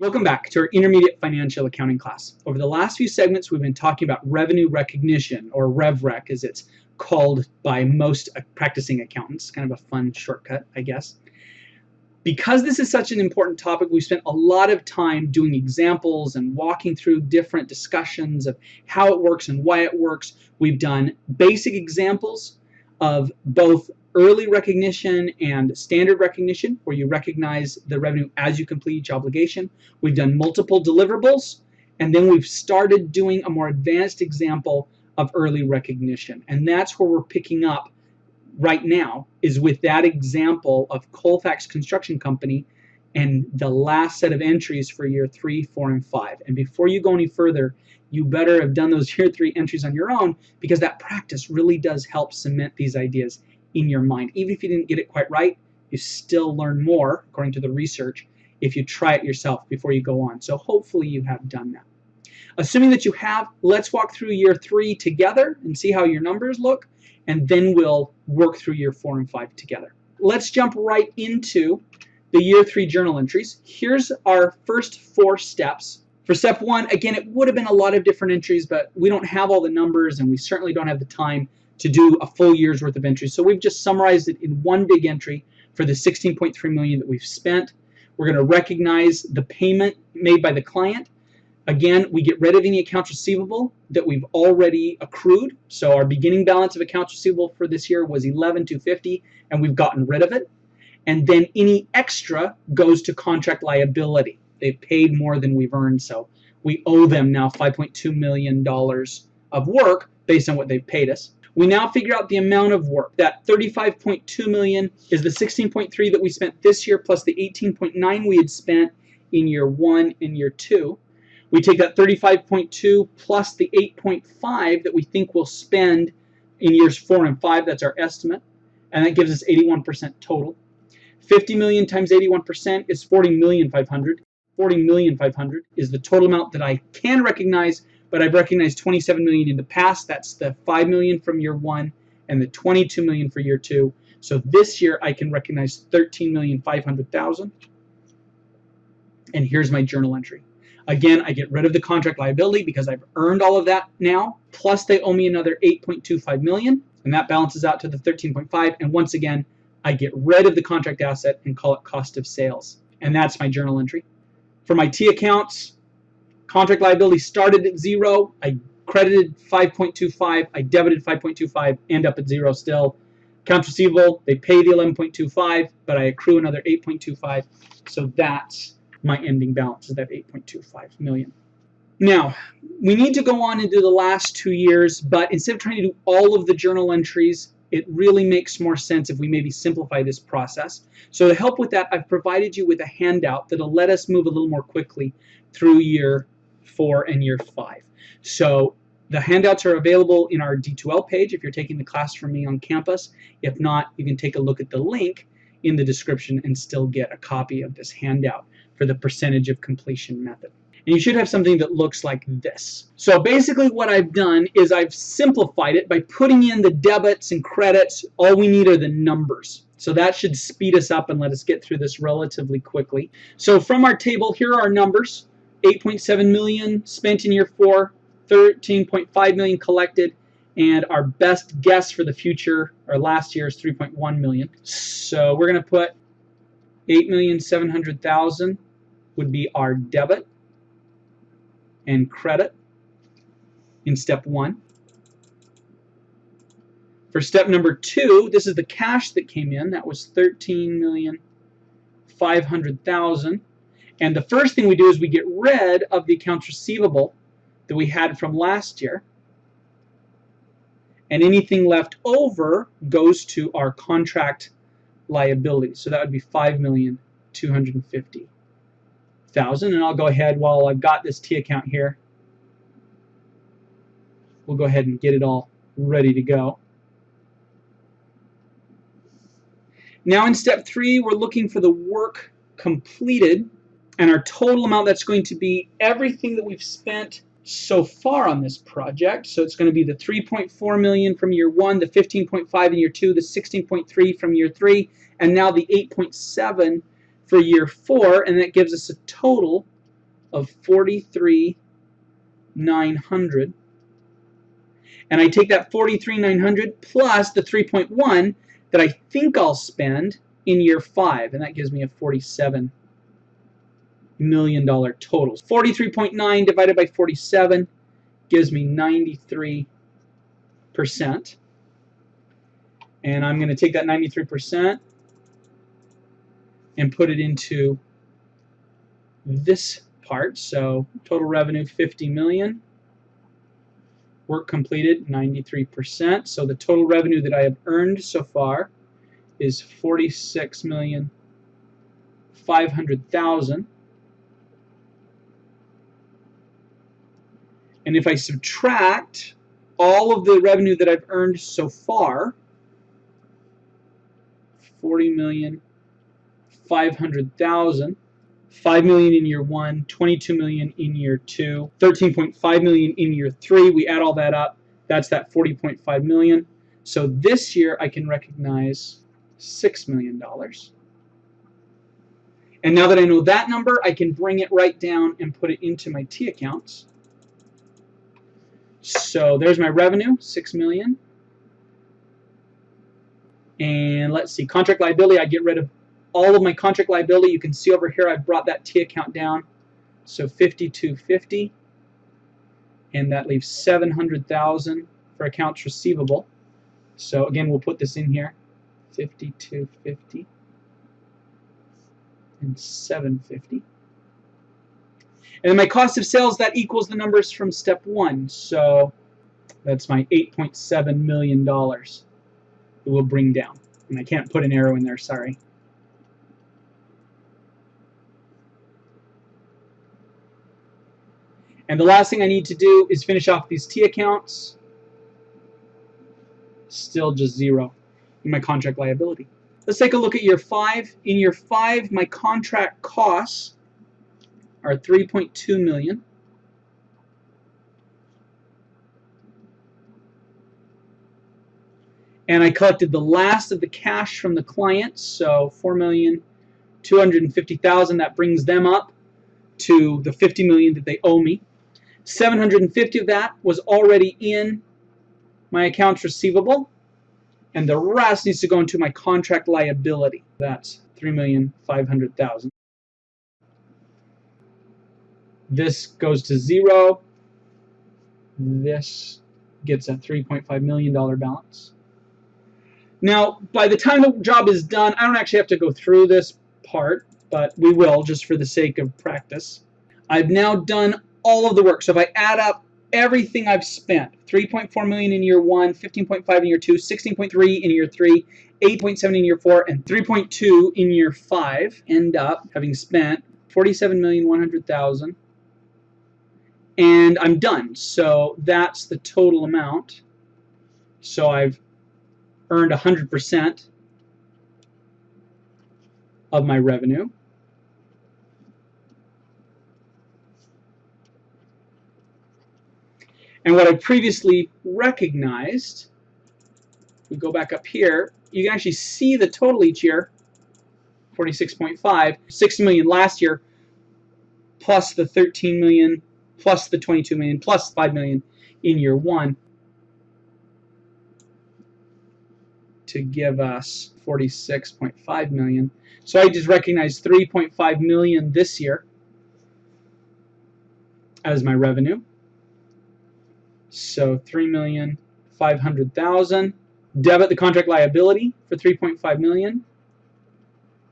Welcome back to our intermediate financial accounting class. Over the last few segments, we've been talking about revenue recognition, or RevRec as it's called by most practicing accountants. Kind of a fun shortcut, I guess. Because this is such an important topic, we spent a lot of time doing examples and walking through different discussions of how it works and why it works. We've done basic examples of both early recognition and standard recognition, where you recognize the revenue as you complete each obligation. We've done multiple deliverables, and then we've started doing a more advanced example of early recognition. And that's where we're picking up right now, is with that example of Colfax Construction Company and the last set of entries for year 3, 4, and 5. And before you go any further, you better have done those year 3 entries on your own, because that practice really does help cement these ideas in your mind. Even if you didn't get it quite right, you still learn more, according to the research, if you try it yourself before you go on. So hopefully you have done that. Assuming that you have, let's walk through year 3 together and see how your numbers look, and then we'll work through year 4 and 5 together. Let's jump right into the year 3 journal entries. Here's our first 4 steps. For step 1, again, it would have been a lot of different entries, but we don't have all the numbers, and we certainly don't have the time to do a full year's worth of entries. So we've just summarized it in one big entry for the $16.3 million that we've spent. We're going to recognize the payment made by the client. Again, we get rid of any accounts receivable that we've already accrued. So our beginning balance of accounts receivable for this year was $11,250, and we've gotten rid of it. And then any extra goes to contract liability. They've paid more than we've earned, so we owe them now $5.2 million of work based on what they've paid us. We now figure out the amount of work. That $35.2 million is the $16.3 that we spent this year plus the $18.9 we had spent in year 1 and year 2. We take that $35.2 plus the $8.5 that we think we'll spend in years 4 and 5. That's our estimate, and that gives us 81% total. 50 million times 81% is 40,500,000. 40,500,000 is the total amount that I can recognize, but I've recognized 27 million in the past. That's the 5 million from year 1 and the 22 million for year 2. So this year I can recognize 13,500,000. And here's my journal entry. Again, I get rid of the contract liability because I've earned all of that now. Plus they owe me another 8.25 million, and that balances out to the 13.5. And once again, I get rid of the contract asset and call it cost of sales. And that's my journal entry. For my T accounts, contract liability started at 0. I credited 5.25. I debited 5.25. End up at 0 still. Accounts receivable, they pay the 11.25, but I accrue another 8.25. So that's my ending balance, is that 8.25 million. Now, we need to go on and do the last 2 years, but instead of trying to do all of the journal entries, it really makes more sense if we maybe simplify this process. So to help with that, I've provided you with a handout that'll let us move a little more quickly through year 4 and year 5. So the handouts are available in our D2L page if you're taking the class from me on campus. If not, you can take a look at the link in the description and still get a copy of this handout for the percentage of completion method. And you should have something that looks like this. So basically what I've done is I've simplified it by putting in the debits and credits. All we need are the numbers. So that should speed us up and let us get through this relatively quickly. So from our table, here are our numbers. 8.7 million spent in year 4, 13.5 million collected, and our best guess for the future, our last year, is 3.1 million. So we're going to put 8,700,000 would be our debit and credit in step 1. For step number 2, this is the cash that came in. That was 13,500,000. And the first thing we do is we get rid of the accounts receivable that we had from last year. And anything left over goes to our contract liability. So that would be 5,250,000. And I'll go ahead, while I've got this T account here, we'll go ahead and get it all ready to go. Now in step 3, we're looking for the work completed, and our total amount, that's going to be everything that we've spent so far on this project. So it's going to be the 3.4 million from year 1, the 15.5 in year 2, the 16.3 from year 3, and now the 8.7 for year 4, and that gives us a total of 43,900, and I take that 43,900 plus the 3.1 that I think I'll spend in year 5, and that gives me a $47 million total. 43.9 divided by 47 gives me 93%. And I'm going to take that 93% and put it into this part. So total revenue 50 million. Work completed 93%. So the total revenue that I have earned so far is 46,500,000. And if I subtract all of the revenue that I've earned so far, 40,500,000, 5 million in year 1, 22 million in year 2, 13.5 million in year 3. We add all that up, that's that 40.5 million. So this year I can recognize $6 million. And now that I know that number, I can bring it right down and put it into my T accounts. So there's my revenue, 6 million. And let's see, contract liability, I get rid of all of my contract liability. You can see over here I've brought that T account down. So 5250, and that leaves 700,000 for accounts receivable. So again, we'll put this in here, 5250 and 750. And then my cost of sales, that equals the numbers from step 1. So that's my $8.7 million it will bring down. And I can't put an arrow in there, sorry. And the last thing I need to do is finish off these T accounts. Still just 0 in my contract liability. Let's take a look at year 5. In year 5, my contract costs are 3.2 million. And I collected the last of the cash from the clients, so 4,250,000. That brings them up to the 50 million that they owe me. 750 of that was already in my accounts receivable, and the rest needs to go into my contract liability. That's 3,500,000. This goes to 0. This gets a $3.5 million balance. Now, by the time the job is done, I don't actually have to go through this part, but we will just for the sake of practice. I've now done all of the work. So if I add up everything I've spent, 3.4 million in year 1, 15.5 in year 2, 16.3 in year 3, 8.7 in year 4, and 3.2 in year 5, end up having spent 47,100,000. And I'm done. So that's the total amount. So I've earned 100% of my revenue. And what I previously recognized, if we go back up here, you can actually see the total each year, 46.5, 6 million last year, plus the 13 million, plus the 22 million, plus 5 million in year 1, to give us 46.5 million. So I just recognized 3.5 million this year as my revenue. So 3,500,000. Debit the contract liability for 3.5 million.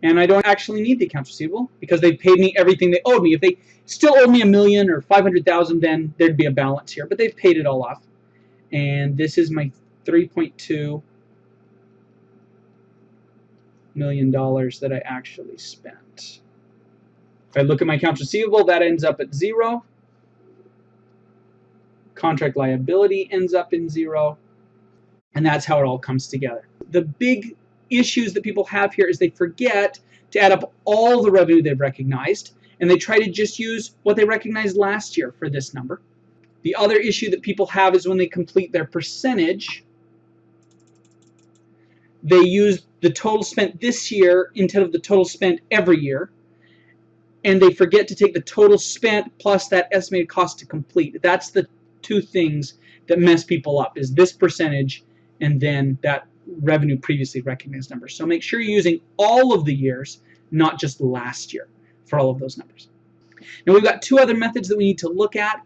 And I don't actually need the accounts receivable because they paid me everything they owed me. If they still owed me $1 million or 500,000, then there'd be a balance here. But they've paid it all off. And this is my $3.2 million that I actually spent. If I look at my accounts receivable, that ends up at 0. Contract liability ends up in 0. And that's how it all comes together. The big issues that people have here is they forget to add up all the revenue they've recognized, and they try to just use what they recognized last year for this number. The other issue that people have is when they complete their percentage, they use the total spent this year instead of the total spent every year. and they forget to take the total spent plus that estimated cost to complete. That's the two things that mess people up, is this percentage and then that revenue previously recognized number. So make sure you're using all of the years, not just last year, for all of those numbers. Now we've got two other methods that we need to look at.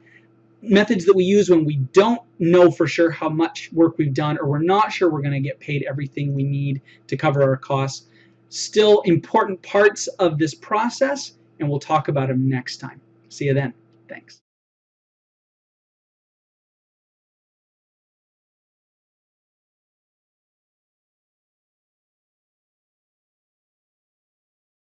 Methods that we use when we don't know for sure how much work we've done, or we're not sure we're going to get paid everything we need to cover our costs. Still important parts of this process, and we'll talk about them next time. See you then. Thanks.